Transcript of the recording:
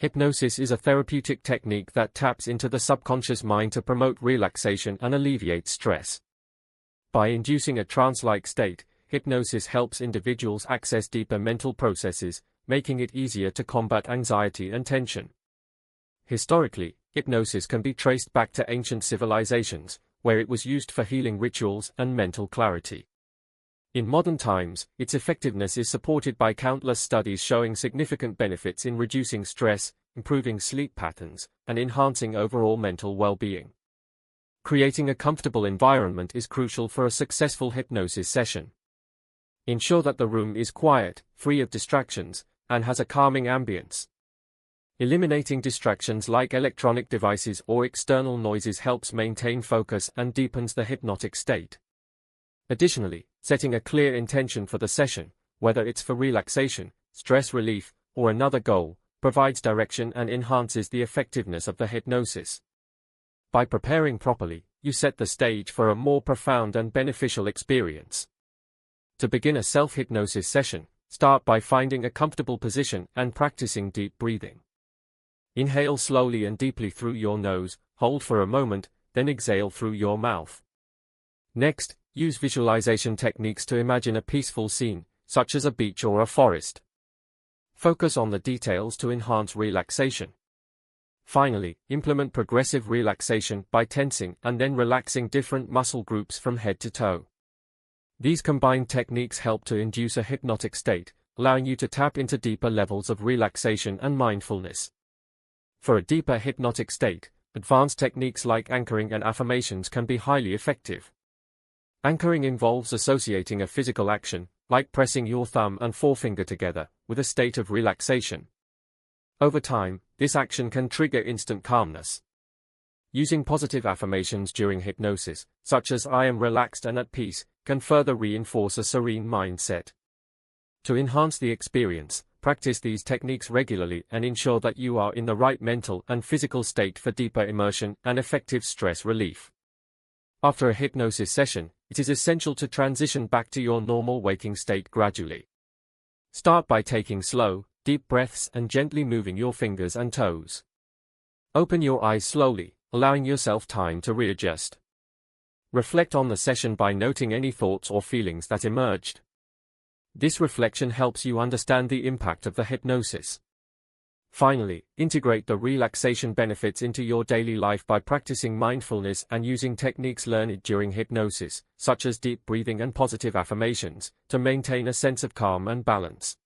Hypnosis is a therapeutic technique that taps into the subconscious mind to promote relaxation and alleviate stress. By inducing a trance-like state, hypnosis helps individuals access deeper mental processes, making it easier to combat anxiety and tension. Historically, hypnosis can be traced back to ancient civilizations, where it was used for healing rituals and mental clarity. In modern times, its effectiveness is supported by countless studies showing significant benefits in reducing stress, improving sleep patterns, and enhancing overall mental well-being. Creating a comfortable environment is crucial for a successful hypnosis session. Ensure that the room is quiet, free of distractions, and has a calming ambience. Eliminating distractions like electronic devices or external noises helps maintain focus and deepens the hypnotic state. Additionally, setting a clear intention for the session, whether it's for relaxation, stress relief, or another goal, provides direction and enhances the effectiveness of the hypnosis. By preparing properly, you set the stage for a more profound and beneficial experience. To begin a self-hypnosis session, start by finding a comfortable position and practicing deep breathing. Inhale slowly and deeply through your nose, hold for a moment, then exhale through your mouth. Next, use visualization techniques to imagine a peaceful scene, such as a beach or a forest. Focus on the details to enhance relaxation. Finally, implement progressive relaxation by tensing and then relaxing different muscle groups from head to toe. These combined techniques help to induce a hypnotic state, allowing you to tap into deeper levels of relaxation and mindfulness. For a deeper hypnotic state, advanced techniques like anchoring and affirmations can be highly effective. Anchoring involves associating a physical action, like pressing your thumb and forefinger together, with a state of relaxation. Over time, this action can trigger instant calmness. Using positive affirmations during hypnosis, such as "I am relaxed and at peace," can further reinforce a serene mindset. To enhance the experience, practice these techniques regularly and ensure that you are in the right mental and physical state for deeper immersion and effective stress relief. After a hypnosis session, it is essential to transition back to your normal waking state gradually. Start by taking slow, deep breaths and gently moving your fingers and toes. Open your eyes slowly, allowing yourself time to readjust. Reflect on the session by noting any thoughts or feelings that emerged. This reflection helps you understand the impact of the hypnosis. Finally, integrate the relaxation benefits into your daily life by practicing mindfulness and using techniques learned during hypnosis, such as deep breathing and positive affirmations, to maintain a sense of calm and balance.